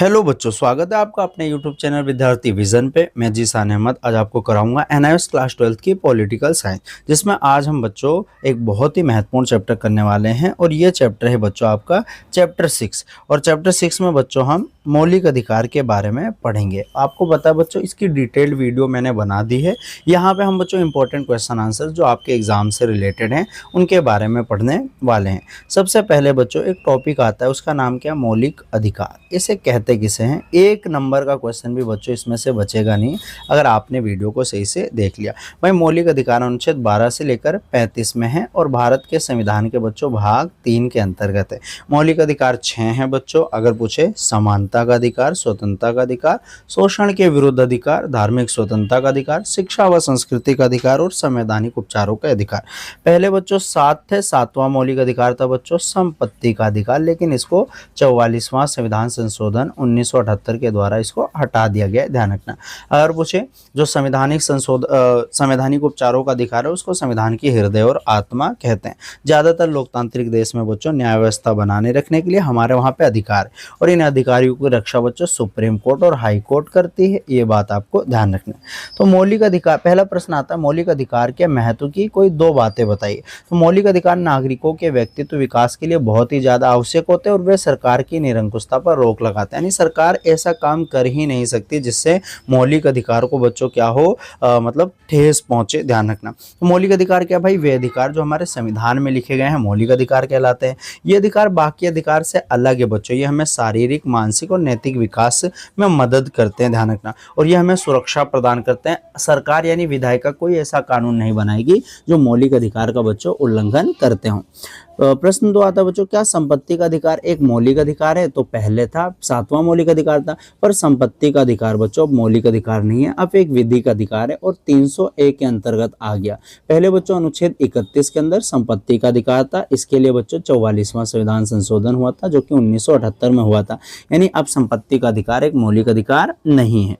Hello बच्चों, स्वागत है आपका अपने यूट्यूब चैनल विद्यार्थी विजन पे। मैं जीसान अहमद आज आपको कराऊंगा एनआईएस क्लास 12 की पॉलिटिकल साइंस, जिसमें आज हम बच्चों एक बहुत ही महत्वपूर्ण चैप्टर करने वाले हैं। और ये चैप्टर है बच्चों आपका चैप्टर 6। और चैप्टर 6 में बच्चों हम मौलिक अधिकार के बारे में पढ़ेंगे। आपको पता है बच्चों, इसकी डिटेल्ड वीडियो मैंने बना दी है। यहाँ पे हम बच्चों इंपॉर्टेंट क्वेश्चन आंसर जो आपके एग्जाम से रिलेटेड हैं उनके बारे में पढ़ने वाले हैं। सबसे पहले बच्चों एक टॉपिक आता है, उसका नाम क्या, मौलिक अधिकार। इसे कहते किसे हैं? एक नंबर का क्वेश्चन भी बच्चों इसमें से बचेगा नहीं अगर आपने वीडियो को सही से देख लिया। भाई मौलिक अधिकार अनुच्छेद 12 से लेकर 35 में है और भारत के संविधान के बच्चों भाग 3 के अंतर्गत है। मौलिक अधिकार 6 हैं बच्चों। अगर पूछे, समानता का अधिकार, स्वतंत्रता का अधिकार, शोषण के विरुद्ध अधिकार, धार्मिक स्वतंत्रता का अधिकार, शिक्षा व संस्कृति का अधिकार और संवैधानिक उपचारों का अधिकार। पहले बच्चों 7 थे। 7वां मौलिक अधिकार था बच्चों संपत्ति का अधिकार, लेकिन इसको 44वां संविधान संशोधन 1978 के द्वारा इसको हटा दिया गया। ध्यान रखना। अगर पूछे, जो संवैधानिक उपचारों का अधिकार है उसको संविधान की हृदय और आत्मा कहते हैं। ज्यादातर लोकतांत्रिक देश में बच्चों न्याय व्यवस्था बनाने रखने के लिए हमारे वहां पे अधिकार, और इन अधिकारियों की रक्षा बच्चों सुप्रीम कोर्ट और हाई कोर्ट करती है। ये बात आपको ध्यान रखना। तो मौलिक अधिकार, पहला प्रश्न आता है मौलिक अधिकार के महत्व की कोई 2 बातें बताइए। तो मौलिक अधिकार नागरिकों के व्यक्तित्व विकास के लिए बहुत ही ज्यादा आवश्यक होते हैं और वे सरकार की निरंकुशता पर रोक लगाते हैं। यानी सरकार ऐसा काम कर ही नहीं सकती जिससे मौलिक अधिकार को बच्चों क्या हो, मतलब ठेस पहुंचे। ध्यान रखना। तो मौलिक अधिकार क्या भाई? वे अधिकार जो हमारे संविधान में लिखे गए हैं मौलिक अधिकार कहलाते हैं। ये अधिकार बाकी अधिकार से अलग है बच्चों। ये हमें शारीरिक, मानसिक और नैतिक विकास में मदद करते हैं। ध्यान रखना। और ये हमें सुरक्षा प्रदान करते हैं। सरकार यानी विधायिका कोई ऐसा कानून नहीं बनाएगी जो मौलिक अधिकार का बच्चों उल्लंघन करते हों। प्रश्न 2 आता है बच्चों, क्या संपत्ति का अधिकार एक मौलिक अधिकार है? तो पहले था 7वां मौलिक अधिकार था, पर संपत्ति का अधिकार बच्चों अब मौलिक अधिकार नहीं है, अब एक विधिक अधिकार है और 301 के अंतर्गत आ गया। पहले बच्चों अनुच्छेद 31 के अंदर संपत्ति का अधिकार था। इसके लिए बच्चों 44वां संविधान संशोधन हुआ था जो कि 1978 में हुआ था। यानी अब संपत्ति का अधिकार एक मौलिक अधिकार नहीं है।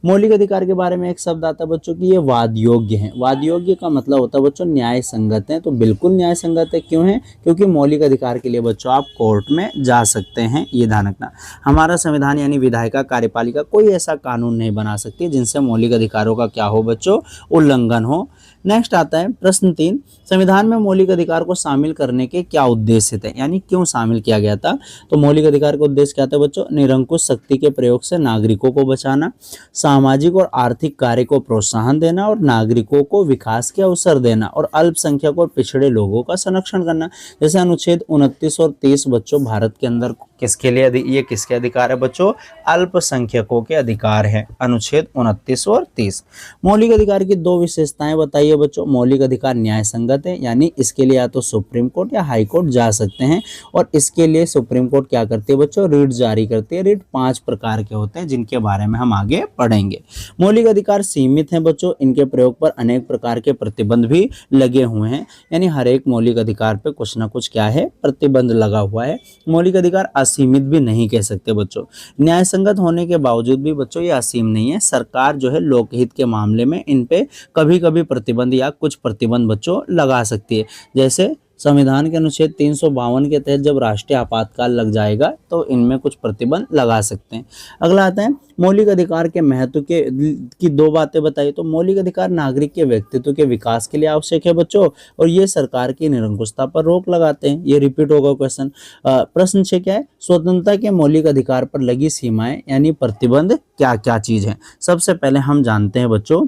मौलिक अधिकार के बारे में एक शब्द आता है बच्चों कि ये वाद योग्य है। वाद योग्य का मतलब होता है बच्चों न्याय संगत है। तो बिल्कुल न्याय संगत है। क्यों है? क्योंकि मौलिक अधिकार के लिए बच्चों आप कोर्ट में जा सकते हैं। ये ध्यान रखना। हमारा संविधान यानी विधायिका, कार्यपालिका कोई ऐसा कानून नहीं बना सकती जिनसे मौलिक अधिकारों का क्या हो बच्चों, उल्लंघन हो। नेक्स्ट आता है प्रश्न 3, संविधान में मौलिक अधिकार को शामिल करने के क्या उद्देश्य थे, यानी क्यों शामिल किया गया था? तो मौलिक अधिकार का उद्देश्य क्या था बच्चों? निरंकुश शक्ति के प्रयोग से नागरिकों को बचाना, सामाजिक और आर्थिक कार्य को प्रोत्साहन देना और नागरिकों को विकास के अवसर देना, और अल्पसंख्यक और पिछड़े लोगों का संरक्षण करना। जैसे अनुच्छेद 29 और 30 बच्चों भारत के अंदर किसके लिए, ये किसके अधिकार है बच्चों? अल्पसंख्यकों के अधिकार है। अनुच्छेद 29 और 30। मौलिक अधिकार की 2 विशेषताएं बताइए बच्चों। मौलिक अधिकार न्याय संगत है, यानी इसके लिए या तो सुप्रीम कोर्ट या हाई कोर्ट जा सकते हैं, और इसके लिए सुप्रीम कोर्ट क्या करती है बच्चों? रिट जारी करती है। रिट 5 प्रकार के होते हैं जिनके बारे में हम आगे पढ़ेंगे। मौलिक अधिकार सीमित हैं बच्चों। इनके प्रयोग पर अनेक प्रकार के प्रतिबंध भी लगे हुए हैं। यानी हर एक मौलिक अधिकार पे कुछ ना कुछ क्या है, प्रतिबंध लगा हुआ है। मौलिक अधिकार असीमित भी नहीं कह सकते बच्चों। न्याय संगत होने के बावजूद भी बच्चों ये असीम नहीं है। सरकार जो है लोकहित के मामले में इन पे कभी कभी प्रतिबंध या कुछ प्रतिबंध बच्चों लगा सकती है। जैसे संविधान के अनुच्छेद 352 के तहत जब राष्ट्रीय आपातकाल लग जाएगा तो इनमें कुछ प्रतिबंध लगा सकते हैं। अगला आता है मौलिक अधिकार के महत्व की 2 बातें बताइए। तो मौलिक अधिकार नागरिक के व्यक्तित्व के विकास के लिए आवश्यक है बच्चों, और ये सरकार की निरंकुशता पर रोक लगाते हैं। ये रिपीट होगा क्वेश्चन। प्रश्न 6 क्या है? स्वतंत्रता के मौलिक अधिकार पर लगी सीमाएं यानी प्रतिबंध क्या क्या चीज है? सबसे पहले हम जानते हैं बच्चों,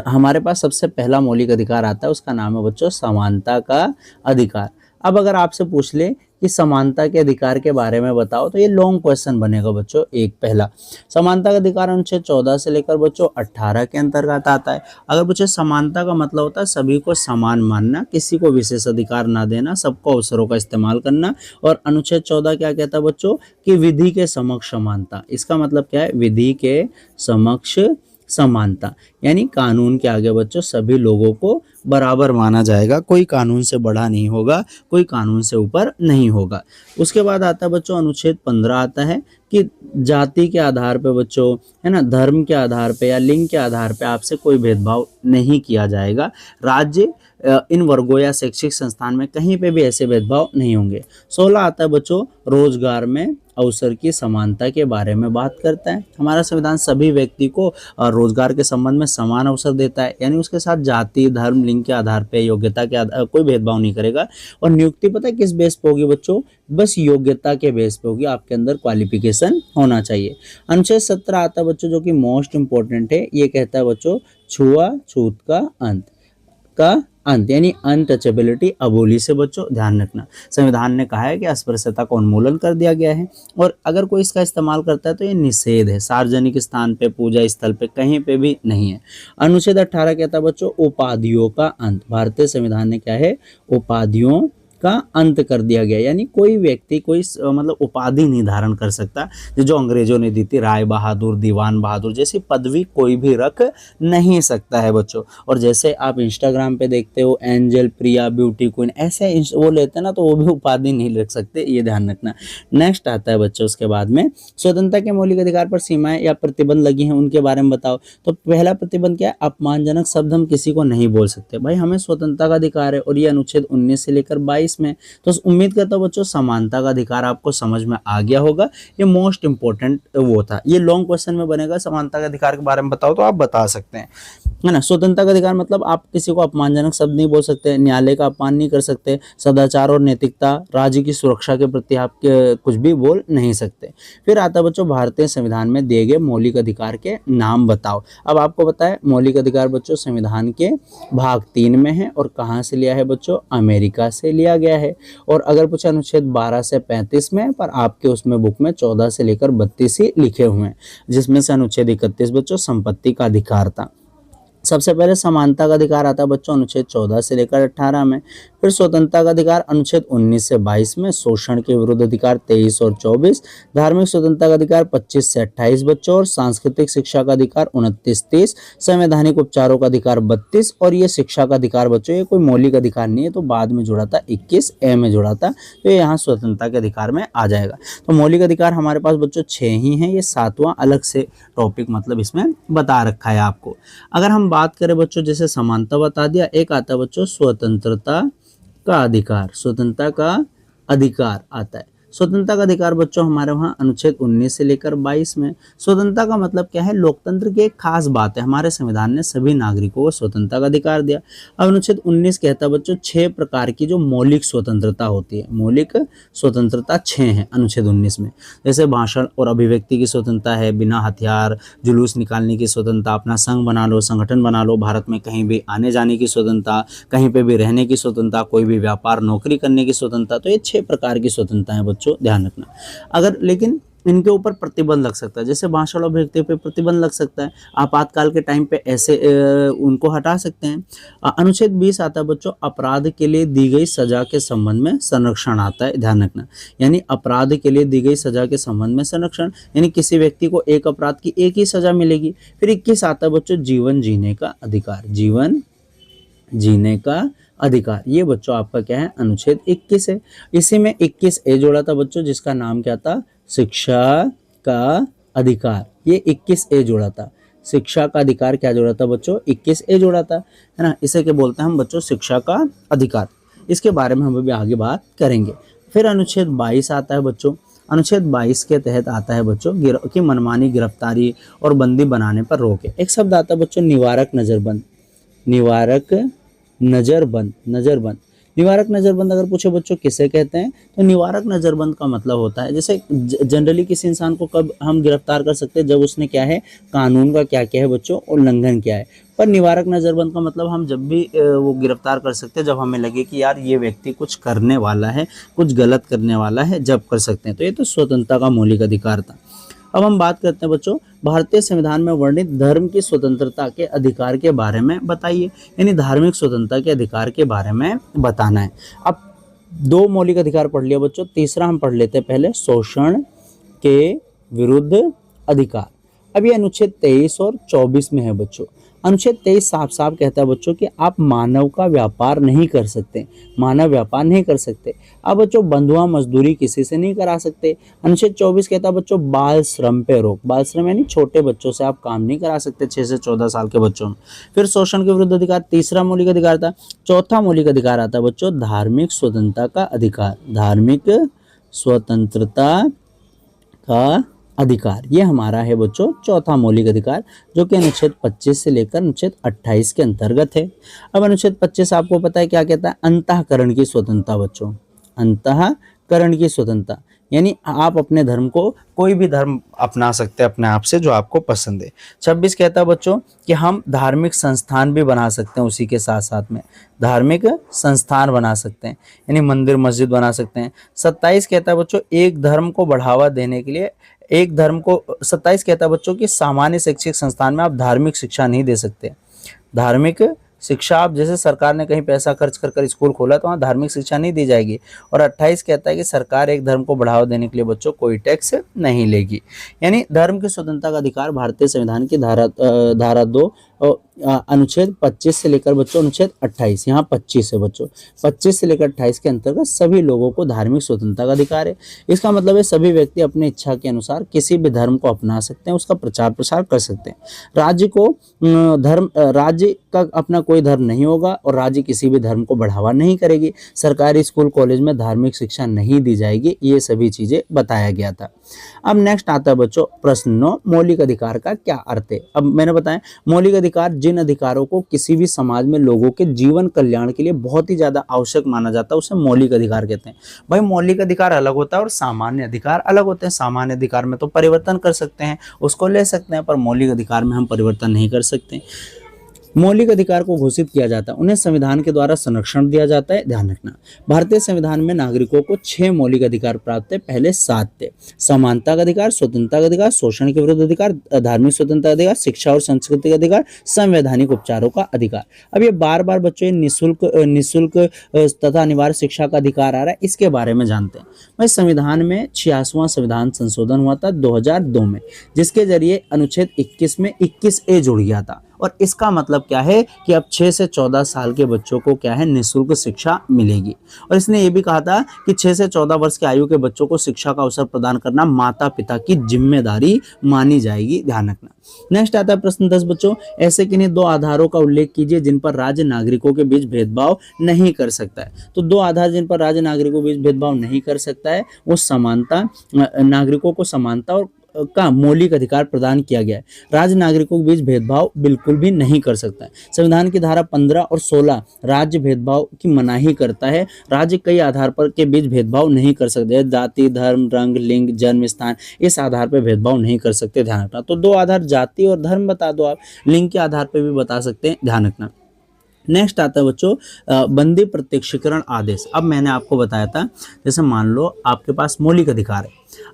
हमारे पास सबसे पहला मौलिक अधिकार आता है, उसका नाम है बच्चों समानता का अधिकार। अब अगर आपसे पूछ ले कि समानता के अधिकार के बारे में बताओ, तो ये लॉन्ग क्वेश्चन बनेगा बच्चों। एक पहला समानता का अधिकार अनुच्छेद 14 से लेकर बच्चों 18 के अंतर्गत आता है। अगर बच्चों समानता का मतलब होता है सभी को समान मानना, किसी को विशेष अधिकार ना देना, सबको अवसरों का इस्तेमाल करना। और अनुच्छेद 14 क्या कहता है बच्चों? कि विधि के समक्ष समानता। इसका मतलब क्या है? विधि के समक्ष समानता, यानी कानून के आगे बच्चों सभी लोगों को बराबर माना जाएगा। कोई कानून से बड़ा नहीं होगा, कोई कानून से ऊपर नहीं होगा। उसके बाद आता है बच्चों अनुच्छेद 15 आता है कि जाति के आधार पे बच्चों, है ना, धर्म के आधार पे या लिंग के आधार पे आपसे कोई भेदभाव नहीं किया जाएगा। राज्य इन वर्गों या शैक्षिक संस्थान में कहीं पे भी ऐसे भेदभाव नहीं होंगे। 16 आता है बच्चों रोजगार में अवसर की समानता के बारे में बात करता है। हमारा संविधान सभी व्यक्ति को रोजगार के संबंध में समान अवसर देता है, यानी उसके साथ जाति, धर्म, लिंग के आधार पे, योग्यता के आधार कोई भेदभाव नहीं करेगा। और नियुक्ति पता है किस बेस पे होगी बच्चों? बस योग्यता के बेस पे होगी, आपके अंदर क्वालिफिकेशन होना चाहिए। अनुच्छेद 17 आता है बच्चों, जो कि मोस्ट इंपॉर्टेंट है। ये कहता है बच्चों छुआछूत का अंत यानी अनटचेबिलिटी अबोली से बच्चों ध्यान रखना। संविधान ने कहा है कि अस्पृश्यता का उन्मूलन कर दिया गया है, और अगर कोई इसका इस्तेमाल करता है तो ये निषेध है, सार्वजनिक स्थान पे, पूजा स्थल पे, कहीं पे भी नहीं है। अनुच्छेद 18 कहता है बच्चों उपाधियों का अंत। भारतीय संविधान ने क्या है? उपाधियों का अंत कर दिया गया, यानी कोई व्यक्ति कोई मतलब उपाधि नहीं धारण कर सकता। जो अंग्रेजों ने दी थी, राय बहादुर, दीवान बहादुर जैसी पदवी कोई भी रख नहीं सकता है बच्चों। और जैसे आप इंस्टाग्राम पे देखते हो एंजल, प्रिया, ब्यूटी क्वीन, ऐसे वो लेते हैं ना, तो वो भी उपाधि नहीं रख सकते, ये ध्यान रखना। नेक्स्ट आता है बच्चों उसके बाद में, स्वतंत्रता के मौलिक अधिकार पर सीमाएं या प्रतिबंध लगी हैं, उनके बारे में बताओ। तो पहला प्रतिबंध क्या है? अपमानजनक शब्द हम किसी को नहीं बोल सकते। भाई हमें स्वतंत्रता का अधिकार है, और ये अनुच्छेद 19 से लेकर 22 में। तो उम्मीद करता हूं बच्चों समानता का अधिकार आपको समझ में आ गया होगा। ये मोस्ट इंपॉर्टेंट वो था, ये लॉन्ग क्वेश्चन में बनेगा। समानता के अधिकार के बारे में बताओ तो आप बता सकते हैं, है ना। स्वतंत्रता का अधिकार मतलब आप किसी को अपमानजनक शब्द नहीं बोल सकते, न्यायालय का अपमान नहीं कर सकते, सदाचार और नैतिकता, राज्य की सुरक्षा के प्रति आप कुछ भी बोल नहीं सकते। फिर आता बच्चों भारतीय संविधान में दिए गए मौलिक अधिकार के नाम बताओ। अब आपको पता है मौलिक अधिकार बच्चों संविधान के भाग 3 में है, और कहाँ से लिया है बच्चों? अमेरिका से लिया गया है। और अगर पूछा अनुच्छेद 12 से 35 में, पर आपके उसमें बुक में 14 से लेकर 32 ही लिखे हुए हैं, जिसमें से अनुच्छेद 31 बच्चों संपत्ति का अधिकार था। सबसे पहले समानता का अधिकार आता है बच्चों अनुच्छेद 14 से लेकर 18 में। फिर स्वतंत्रता का अधिकार अनुच्छेद 19 से 22 में, शोषण के विरुद्ध अधिकार 23 और 24, धार्मिक स्वतंत्रता का अधिकार 25 से 28 बच्चों, और सांस्कृतिक शिक्षा का अधिकार 29-30, संवैधानिक उपचारों का अधिकार 32, और ये शिक्षा का अधिकार बच्चों ये कोई मौलिक अधिकार नहीं है, तो बाद में जुड़ा था 21A में जुड़ा था, तो ये यहाँ स्वतंत्रता के अधिकार में आ जाएगा। तो मौलिक अधिकार हमारे पास बच्चों 6 ही हैं, ये 7वां अलग से टॉपिक मतलब इसमें बता रखा है आपको। अगर हम बात करें बच्चों, जैसे समानता बता दिया, एक आता है बच्चों स्वतंत्रता का अधिकार। स्वतंत्रता का अधिकार आता है। स्वतंत्रता का अधिकार बच्चों हमारे वहाँ अनुच्छेद 19 से लेकर 22 में। स्वतंत्रता का मतलब क्या है? लोकतंत्र की एक खास बात है, हमारे संविधान ने सभी नागरिकों को स्वतंत्रता का अधिकार दिया। अब अनुच्छेद 19 कहता है बच्चों 6 प्रकार की जो मौलिक स्वतंत्रता होती है। मौलिक स्वतंत्रता 6 है अनुच्छेद 19 में, जैसे भाषण और अभिव्यक्ति की स्वतंत्रता है, बिना हथियार जुलूस निकालने की स्वतंत्रता, अपना संघ बना लो, संगठन बना लो, भारत में कहीं भी आने जाने की स्वतंत्रता, कहीं पे भी रहने की स्वतंत्रता, कोई भी व्यापार नौकरी करने की स्वतंत्रता। तो ये 6 प्रकार की स्वतंत्रता है बच्चों, ध्यान रखना। अगर लेकिन इनके ऊपर प्रतिबंध लग सकता है, जैसे भाषण और अभिव्यक्ति पे प्रतिबंध लग सकता है, आपातकाल के टाइम पे ऐसे उनको हटा सकते हैं। अनुच्छेद 20 आता है बच्चों अपराध के लिए दी गई सजा के संबंध में संरक्षण आता है, ध्यान रखना। यानी अपराध के लिए दी गई सजा के संबंध में संरक्षण, यानी किसी व्यक्ति को एक अपराध की एक ही सजा मिलेगी। फिर 21 आता है बच्चों जीवन जीने का अधिकार। जीवन जीने का अधिकार, ये बच्चों आपका क्या है? अनुच्छेद 21 है। इसी में 21A जोड़ा था बच्चों, जिसका नाम क्या था? शिक्षा का अधिकार। ये 21A जोड़ा था, शिक्षा का अधिकार क्या जोड़ा था बच्चों? 21A जोड़ा था, है ना। इसे क्या बोलते हैं हम बच्चों? शिक्षा का अधिकार। इसके बारे में हम अभी आगे बात करेंगे। फिर अनुच्छेद 22 आता है बच्चों। अनुच्छेद 22 के तहत आता है बच्चों कि मनमानी गिरफ्तारी और बंदी बनाने पर रोक है। एक शब्द आता है बच्चों निवारक नजरबंद। निवारक नजरबंद, नजरबंद, निवारक नजरबंद अगर पूछे बच्चों किसे कहते हैं, तो निवारक नजरबंद का मतलब होता है, जैसे जनरली किसी इंसान को कब हम गिरफ्तार कर सकते हैं? जब उसने क्या है? कानून का क्या क्या है बच्चों? उल्लंघन किया है। पर निवारक नजरबंद का मतलब हम जब भी वो गिरफ्तार कर सकते हैं जब हमें लगे कि यार ये व्यक्ति कुछ करने वाला है, कुछ गलत करने वाला है, जब कर सकते हैं। तो ये तो स्वतंत्रता का मौलिक अधिकार था। अब हम बात करते हैं बच्चों भारतीय संविधान में वर्णित धर्म की स्वतंत्रता के अधिकार के बारे में बताइए, यानी धार्मिक स्वतंत्रता के अधिकार के बारे में बताना है। अब 2 मौलिक अधिकार पढ़ लिया बच्चों, तीसरा हम पढ़ लेते हैं पहले, शोषण के विरुद्ध अधिकार। अब ये अनुच्छेद 23 और 24 में है बच्चों। अनुच्छेद 23 साफ साफ कहता है बच्चों कि आप मानव का व्यापार नहीं कर सकते, मानव व्यापार नहीं कर सकते। अब बच्चों बंधुआ मजदूरी किसी से नहीं करा सकते। अनुच्छेद 24 कहता है बच्चों बाल श्रम पे रोक। बाल श्रम यानी छोटे बच्चों से आप काम नहीं करा सकते, 6 से 14 साल के बच्चों में। फिर शोषण के विरुद्ध अधिकार तीसरा मौलिक अधिकार था। चौथा मौलिक अधिकार आता है बच्चों धार्मिक स्वतंत्रता का अधिकार। धार्मिक स्वतंत्रता का अधिकार, ये हमारा है बच्चों चौथा मौलिक अधिकार, जो कि अनुच्छेद 25 से लेकर अनुच्छेद 28 के अंतर्गत है। अब अनुच्छेद 25 आपको पता है क्या कहता है, अंतःकरण की स्वतंत्रता बच्चों, अंतःकरण की स्वतंत्रता, यानी आप अपने धर्म को, कोई भी धर्म अपना सकते हैं अपने आप से जो आपको पसंद है। 26 कहता है बच्चों कि हम धार्मिक संस्थान भी बना सकते हैं, उसी के साथ साथ में धार्मिक संस्थान बना सकते हैं, यानी मंदिर मस्जिद बना सकते हैं। 27 कहता है बच्चों एक धर्म को बढ़ावा देने के लिए, एक धर्म को, 27 कहता है बच्चों कि सामान्य शैक्षिक संस्थान में आप धार्मिक शिक्षा नहीं दे सकते। धार्मिक शिक्षा, आप जैसे सरकार ने कहीं पैसा खर्च कर स्कूल खोला तो वहाँ धार्मिक शिक्षा नहीं दी जाएगी। और 28 कहता है कि सरकार एक धर्म को बढ़ावा देने के लिए बच्चों कोई टैक्स नहीं लेगी। यानी धर्म की स्वतंत्रता का अधिकार भारतीय संविधान की धारा 2 अनुच्छेद 25 से लेकर बच्चों अनुच्छेद 28, यहाँ 25 है बच्चों, 25 से लेकर 28 के अंतर्गत सभी लोगों को धार्मिक स्वतंत्रता का अधिकार है। इसका मतलब है सभी व्यक्ति अपनी इच्छा के अनुसार किसी भी धर्म को अपना सकते हैं, उसका प्रचार प्रसार कर सकते हैं। राज्य को राज्य का अपना कोई धर्म नहीं होगा और राज्य किसी भी धर्म को बढ़ावा नहीं करेगी। सरकारी स्कूल कॉलेज में धार्मिक शिक्षा नहीं दी जाएगी, ये सभी चीजें बताया गया था। अब नेक्स्ट आता है बच्चों प्रश्न 9, मौलिक अधिकार का क्या अर्थ है। अब मैंने बताया मौलिक अधिकार जिन अधिकारों को किसी भी समाज में लोगों के जीवन कल्याण के लिए बहुत ही ज्यादा आवश्यक माना जाता है, उसे मौलिक अधिकार कहते हैं। भाई मौलिक अधिकार अलग होता है और सामान्य अधिकार अलग होते हैं। सामान्य अधिकार में तो परिवर्तन कर सकते हैं, उसको ले सकते हैं, पर मौलिक अधिकार में हम परिवर्तन नहीं कर सकते। मौलिक अधिकार को घोषित किया जाता है, उन्हें संविधान के द्वारा संरक्षण दिया जाता है। ध्यान रखना, भारतीय संविधान में नागरिकों को 6 मौलिक अधिकार प्राप्त है, पहले 7 थे। समानता का अधिकार, स्वतंत्रता का अधिकार, शोषण के विरुद्ध अधिकार, धार्मिक स्वतंत्रता अधिकार, शिक्षा और संस्कृति का अधिकार, संवैधानिक उपचारों का अधिकार। अब ये बार बार बच्चों निःशुल्क तथा अनिवार्य शिक्षा का अधिकार आ रहा है, इसके बारे में जानते हैं। भाई संविधान में 86वां संविधान संशोधन हुआ था 2002 में, जिसके जरिए अनुच्छेद 21 में 21A जुड़ गया था। और इसका मतलब क्या है कि अब 6 से 14 साल के बच्चों को क्या है, निःशुल्क शिक्षा मिलेगी। और इसने ये भी कहा था कि 6 से 14 वर्ष की आयु के बच्चों को शिक्षा का अवसर प्रदान करना माता पिता की जिम्मेदारी मानी जाएगी। ध्यान रखना। नेक्स्ट आता है प्रश्न 10 बच्चों, ऐसे किन्हीं 2 आधारों का उल्लेख कीजिए जिन पर राज्य नागरिकों के बीच भेदभाव नहीं कर सकता है। तो 2 आधार जिन पर राज्य नागरिकों के बीच भेदभाव नहीं कर सकता है, वो समानता, नागरिकों को समानता और का मौलिक अधिकार प्रदान किया गया है। राज्य नागरिकों के बीच भेदभाव बिल्कुल भी नहीं कर सकता है। संविधान की धारा 15 और 16 राज्य भेदभाव की मनाही करता है। राज्य कई आधार पर के बीच भेदभाव नहीं कर सकते, जाति, धर्म, रंग, लिंग, जन्म स्थान, इस आधार पर भेदभाव नहीं कर सकते। ध्यान रखना। तो 2 आधार जाति और धर्म बता दो, आप लिंग के आधार पर भी बता सकते हैं। ध्यान रखना। नेक्स्ट आता है बच्चों बंदी प्रत्यक्षीकरण आदेश। अब मैंने आपको बताया था, जैसे मान लो आपके पास मौलिक अधिकार है,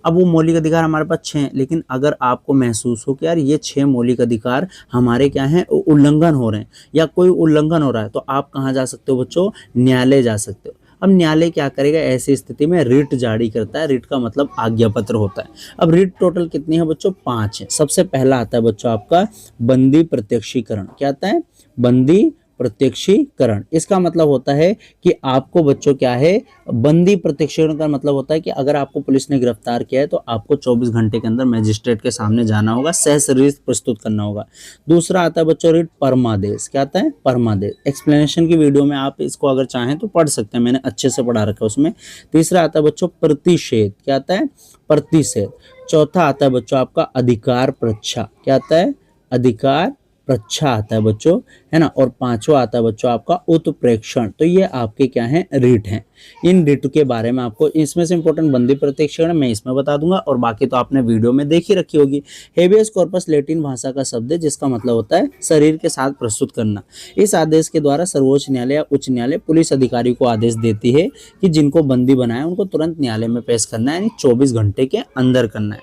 अब वो मौलिक अधिकार हमारे पास 6 हैं, लेकिन अगर आपको महसूस हो कि यार ये 6 मौलिक अधिकार हमारे क्या हैं, उल्लंघन हो रहे हैं या कोई उल्लंघन हो रहा है, तो आप कहाँ जा सकते हो बच्चों, न्यायालय जा सकते हो। अब न्यायालय क्या करेगा, ऐसी स्थिति में रिट जारी करता है। रिट का मतलब आज्ञा पत्र होता है। अब रिट टोटल कितनी है बच्चों, 5 है। सबसे पहला आता है बच्चों आपका बंदी प्रत्यक्षीकरण। क्या आता है, बंदी प्रत्यक्षीकरण। इसका मतलब होता है कि आपको बच्चों क्या है, बंदी प्रत्यक्षीकरण का मतलब होता है कि अगर आपको पुलिस ने गिरफ्तार किया है तो आपको 24 घंटे के अंदर मजिस्ट्रेट के सामने जाना होगा, सहसरित प्रस्तुत करना होगा। दूसरा आता है बच्चों रिट परमादेश। क्या आता है, परमादेश। एक्सप्लेनेशन की वीडियो में आप इसको अगर चाहें तो पढ़ सकते हैं, मैंने अच्छे से पढ़ा रखा है उसमें। तीसरा आता है बच्चों प्रतिषेध। क्या आता है, प्रतिषेध। चौथा आता है बच्चों आपका अधिकार प्रच्छा। क्या आता है, अधिकार प्रच्छा आता है बच्चों, है ना। और 5वां आता है बच्चों आपका उत्प्रेक्षण। तो ये आपके क्या हैं, रिट हैं। इन रिट के बारे में आपको, इसमें से इंपॉर्टेंट बंदी प्रत्यक्षीकरण मैं इसमें बता दूंगा, और बाकी तो आपने वीडियो में देखी रखी होगी। हेबियस कॉर्पस लैटिन भाषा का शब्द है जिसका मतलब होता है शरीर के साथ प्रस्तुत करना। इस आदेश के द्वारा सर्वोच्च न्यायालय या उच्च न्यायालय पुलिस अधिकारी को आदेश देती है कि जिनको बंदी बनाया उनको तुरंत न्यायालय में पेश करना है, यानी 24 घंटे के अंदर करना है।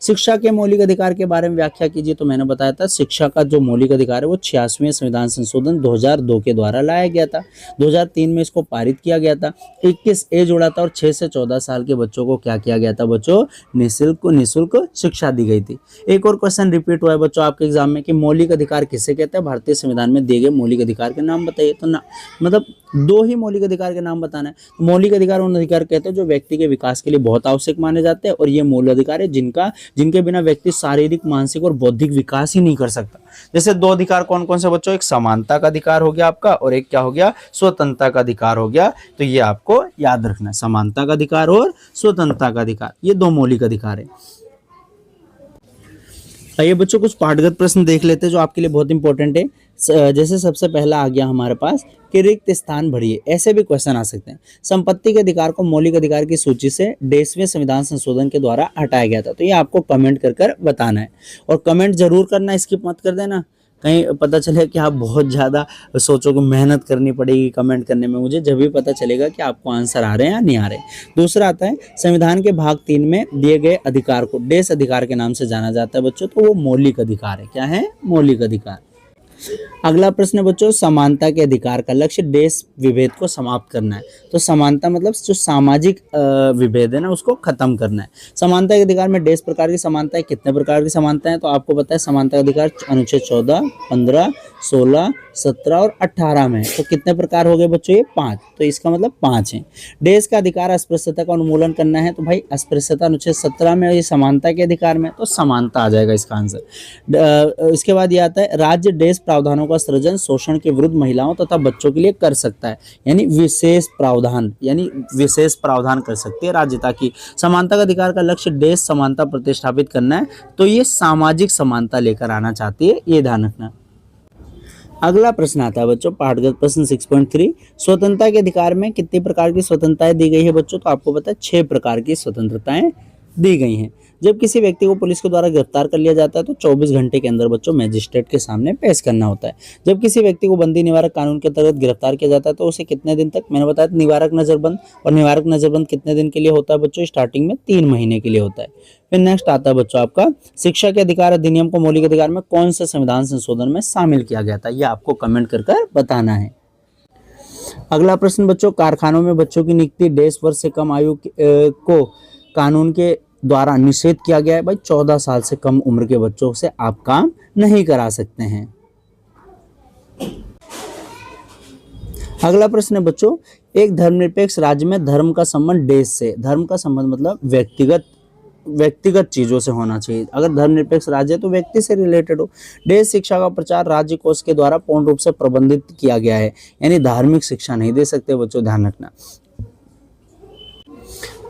शिक्षा के मौलिक अधिकार के बारे में व्याख्या कीजिए। तो मैंने बताया था शिक्षा का जो मौलिक अधिकार है वो 86वें संविधान संशोधन 2002 के द्वारा लाया गया था। 2003 में इसको पारित किया गया था। 21A जोड़ा था और 6 से 14 साल के बच्चों को क्या किया गया था बच्चों, निःशुल्क शिक्षा दी गई थी। एक और क्वेश्चन रिपीट हुआ है बच्चों आपके एग्जाम में कि मौलिक अधिकार किसे कहते हैं, भारतीय संविधान में दिए गए मौलिक अधिकार के नाम बताइए। तो ना मतलब 2 ही मौलिक अधिकार के नाम बताना है। मौलिक अधिकार उन अधिकार कहते हैं जो व्यक्ति के विकास के लिए बहुत आवश्यक माने जाते हैं, और ये मूल अधिकार है जिनके बिना व्यक्ति शारीरिक, मानसिक और बौद्धिक विकास ही नहीं कर सकता। जैसे 2 अधिकार कौन कौन से बच्चों, एक समानता का अधिकार हो गया आपका, और एक क्या हो गया, स्वतंत्रता का अधिकार हो गया। तो ये आपको याद रखना है, समानता का अधिकार और स्वतंत्रता का अधिकार, ये 2 मौलिक अधिकार है। आइए बच्चों कुछ पाठगत प्रश्न देख लेते हैं जो आपके लिए बहुत इंपॉर्टेंट है। जैसे सबसे पहला आ गया हमारे पास कि रिक्त स्थान भरिए, ऐसे भी क्वेश्चन आ सकते हैं। संपत्ति के अधिकार को मौलिक अधिकार की सूची से 20वें संविधान संशोधन के द्वारा हटाया गया था। तो ये आपको कमेंट कर बताना है और कमेंट जरूर करना, स्किप मत कर देना। कहीं पता चले कि आप बहुत ज़्यादा सोचोगे, मेहनत करनी पड़ेगी कमेंट करने में, मुझे जब भी पता चलेगा कि आपको आंसर आ रहे हैं या नहीं आ रहे। दूसरा आता है संविधान के भाग 3 में दिए गए अधिकार को देश अधिकार के नाम से जाना जाता है बच्चों, तो वो मौलिक अधिकार है। क्या है? मौलिक अधिकार। अगला प्रश्न है बच्चों, समानता के अधिकार का लक्ष्य देश विभेद को समाप्त करना है। तो समानता मतलब जो सामाजिक विभेद है ना, उसको खत्म करना है। समानता के अधिकार में देश प्रकार की समानता है। कितने प्रकार की समानता है? तो आपको पता है समानता का अधिकार अनुच्छेद 14, 15, 16, 17 और 18 में। तो कितने प्रकार हो गए बच्चों? ये 5। तो इसका मतलब 5 है। देश का अधिकार अस्पृश्यता का उन्मूलन करना है। तो भाई अस्पृश्यता अनुच्छेद 17 में, ये समानता के अधिकार में, तो समानता आ जाएगा इसका आंसर। इसके बाद ये आता है राज्य देश प्रावधानों का सृजन शोषण के विरुद्ध महिलाओं तथा बच्चों के लिए कर सकता है। यानी विशेष प्रावधान कर सकती है राज्य, ताकि समानता का अधिकार का लक्ष्य देश समानता प्रतिष्ठापित करना है। तो ये सामाजिक समानता लेकर आना चाहती है, ये ध्यान रखना। अगला प्रश्न आता है बच्चों पाठगत प्रश्न 6.3, स्वतंत्रता के अधिकार में कितनी प्रकार की स्वतंत्रताएं दी गई है बच्चों? तो आपको पता है 6 प्रकार की स्वतंत्रताएं दी गई हैं। जब किसी व्यक्ति को पुलिस के द्वारा गिरफ्तार कर लिया जाता है तो 24 घंटे के अंदर बच्चों मजिस्ट्रेट के सामने पेश करना होता है। जब किसी व्यक्ति को बंदी निवारक कानून के अंतर्गत गिरफ्तार किया जाता है तो उसे कितने दिन तक, मैंने बताया निवारक नजरबंद, और निवारक नजरबंद कितने दिन के लिए होता है बच्चों? स्टार्टिंग में 3 महीने के लिए होता है। फिर नेक्स्ट आता है बच्चों आपका शिक्षा के अधिकार अधिनियम को मौलिक अधिकार में कौन से संविधान संशोधन में शामिल किया गया था? ये आपको कमेंट कर बताना है। अगला प्रश्न बच्चों, कारखानों में बच्चों की नियुक्ति 10 वर्ष से कम आयु को कानून के द्वारा निषेध किया गया है। भाई 14 साल से कम उम्र के बच्चों से आप काम नहीं करा सकते हैं। अगला प्रश्न है बच्चों, एक धर्मनिरपेक्ष राज्य में धर्म का संबंध देश से, धर्म का संबंध मतलब व्यक्तिगत चीजों से होना चाहिए। अगर धर्मनिरपेक्ष राज्य है तो व्यक्ति से रिलेटेड हो। देश शिक्षा का प्रचार राज्य कोष के द्वारा पूर्ण रूप से प्रबंधित किया गया है, यानी धार्मिक शिक्षा नहीं दे सकते बच्चों, ध्यान रखना।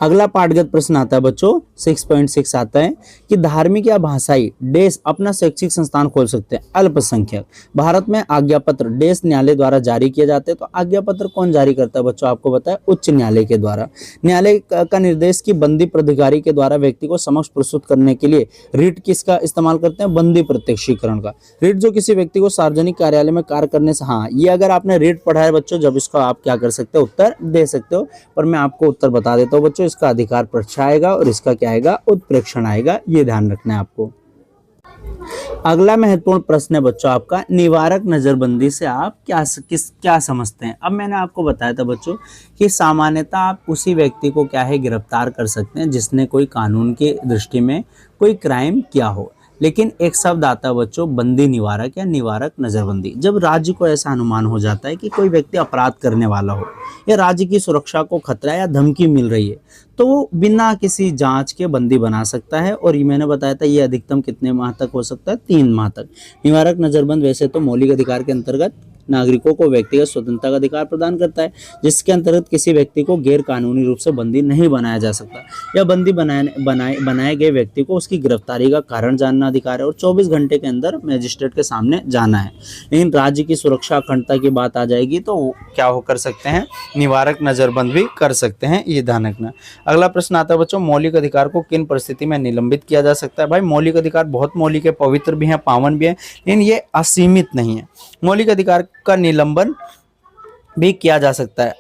अगला पाठगत प्रश्न आता है बच्चों 6.6 आता है कि धार्मिक या भाषाई देश अपना शैक्षिक संस्थान खोल सकते हैं। अल्पसंख्यक भारत में आज्ञा पत्र देश न्यायालय द्वारा जारी किए जाते हैं। तो आज्ञा पत्र कौन जारी करता है बच्चों? आपको पता है उच्च न्यायालय के द्वारा। न्यायालय का निर्देश की बंदी प्राधिकारी के द्वारा व्यक्ति को समक्ष प्रस्तुत करने के लिए रिट किसका इस्तेमाल करते हैं? बंदी प्रत्यक्षीकरण का। रिट जो किसी व्यक्ति को सार्वजनिक कार्यालय में कार्य करने से, हाँ ये अगर आपने रिट पढ़ा है बच्चों, जब इसको आप क्या कर सकते हो, उत्तर दे सकते हो। पर मैं आपको उत्तर बता देता हूँ बच्चों, इसका अधिकार परीक्षा आएगा और इसका क्या आएगा? उत्प्रेक्षण आएगा, ये ध्यान रखना है आपको। अगला महत्वपूर्ण प्रश्न है बच्चों आपका, निवारक नजरबंदी से आप क्या समझते हैं? अब मैंने आपको बताया था बच्चों कि सामान्यतः आप उसी व्यक्ति को क्या है गिरफ्तार कर सकते हैं जिसने कोई कानून की दृष्टि में कोई क्राइम किया हो। लेकिन एक शब्द आता है बच्चों बंदी निवारक या निवारक नजरबंदी। जब राज्य को ऐसा अनुमान हो जाता है कि कोई व्यक्ति अपराध करने वाला हो या राज्य की सुरक्षा को खतरा या धमकी मिल रही है, तो वो बिना किसी जांच के बंदी बना सकता है। और ये मैंने बताया था ये अधिकतम कितने माह तक हो सकता है? 3 माह तक। निवारक नजरबंद वैसे तो मौलिक अधिकार के अंतर्गत नागरिकों को व्यक्तिगत स्वतंत्रता का अधिकार प्रदान करता है, जिसके अंतर्गत किसी व्यक्ति को गैर कानूनी रूप से बंदी नहीं बनाया जा सकता या बंदी बनाए गए व्यक्ति को उसकी गिरफ्तारी का कारण जानना अधिकार है और 24 घंटे के अंदर मजिस्ट्रेट के सामने जाना है। लेकिन राज्य की सुरक्षा अखंडता की बात आ जाएगी तो क्या हो कर सकते हैं? निवारक नजरबंद भी कर सकते हैं, ये ध्यान रखना। अगला प्रश्न आता है बच्चों, मौलिक अधिकार को किन परिस्थिति में निलंबित किया जा सकता है? भाई मौलिक अधिकार बहुत मौलिक है, पवित्र भी है, पावन भी है, लेकिन ये असीमित नहीं है। मौलिक अधिकार का निलंबन भी किया जा सकता है।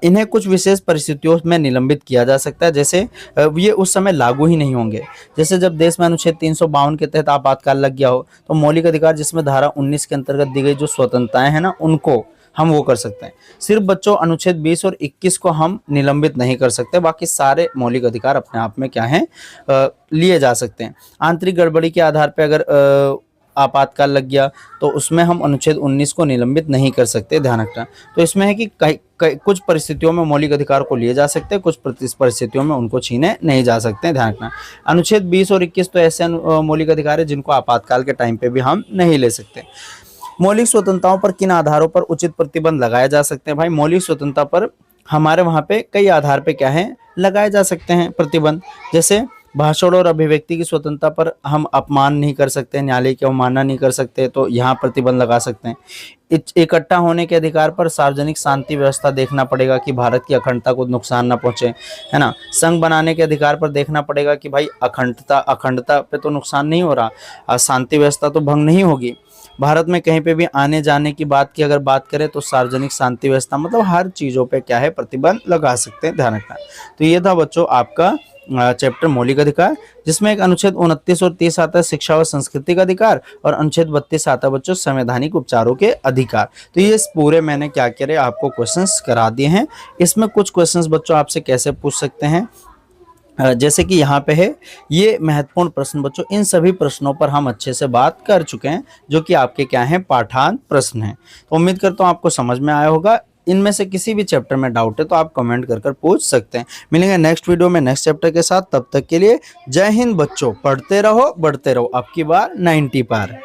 इन्हें कुछ विशेष परिस्थितियों में निलंबित किया जा सकता है, जैसे ये उस समय लागू ही नहीं होंगे। जैसे जब देश में अनुच्छेद 352 के तहत आपातकाल लग गया हो तो मौलिक अधिकार जिसमें धारा 19 के अंतर्गत दी गई जो स्वतंत्रताएं हैं ना, उनको हम वो कर सकते हैं। सिर्फ बच्चों अनुच्छेद 20 और 21 को हम निलंबित नहीं कर सकते, बाकी सारे मौलिक अधिकार अपने आप में क्या हैं, लिए जा सकते हैं। आंतरिक गड़बड़ी के आधार पर अगर आपातकाल लग गया तो उसमें हम अनुच्छेद 19 को निलंबित नहीं कर सकते, ध्यान रखना। तो इसमें है कि कुछ परिस्थितियों में मौलिक अधिकार को लिए जा सकते हैं, कुछ परिस्थितियों में उनको छीने नहीं जा सकते, ध्यान रखना। अनुच्छेद 20 और 21 तो ऐसे मौलिक अधिकार है जिनको आपातकाल के टाइम पे भी हम नहीं ले सकते। मौलिक स्वतंत्रताओं पर किन आधारों पर उचित प्रतिबंध लगाए जा सकते हैं? भाई मौलिक स्वतंत्रता पर हमारे वहाँ पे कई आधार पे क्या है लगाए जा सकते हैं प्रतिबंध। जैसे भाषण और अभिव्यक्ति की स्वतंत्रता पर हम अपमान नहीं कर सकते, न्यायालय की अवमानना नहीं कर सकते, तो यहाँ प्रतिबंध लगा सकते हैं। इकट्ठा होने के अधिकार पर सार्वजनिक शांति व्यवस्था देखना पड़ेगा कि भारत की अखंडता को नुकसान ना पहुंचे, है ना। संघ बनाने के अधिकार पर देखना पड़ेगा कि भाई अखंडता पे तो नुकसान नहीं हो रहा, शांति व्यवस्था तो भंग नहीं होगी। भारत में कहीं पे भी आने जाने की बात की अगर बात करें तो सार्वजनिक शांति व्यवस्था मतलब हर चीज़ों पे क्या है, प्रतिबंध लगा सकते हैं, ध्यान रखना। तो ये था बच्चों आपका चैप्टर मौलिक अधिकार, जिसमें एक अनुच्छेद 29 और 30 आता है शिक्षा व सांस्कृतिक अधिकार, और अनुच्छेद 32 आता है बच्चों संवैधानिक उपचारों के अधिकार। तो ये पूरे मैंने क्या करे आपको क्वेश्चंस करा दिए हैं। इसमें कुछ क्वेश्चंस बच्चों आपसे कैसे पूछ सकते हैं, जैसे कि यहाँ पे है ये महत्वपूर्ण प्रश्न बच्चों, इन सभी प्रश्नों पर हम अच्छे से बात कर चुके हैं जो कि आपके क्या हैं, पाठांत प्रश्न हैं। तो उम्मीद करता हूँ आपको समझ में आया होगा। इनमें से किसी भी चैप्टर में डाउट है तो आप कमेंट कर पूछ सकते हैं। मिलेंगे नेक्स्ट वीडियो में नेक्स्ट चैप्टर के साथ, तब तक के लिए जय हिंद बच्चों, पढ़ते रहो बढ़ते रहो, अब की बार 90 पार।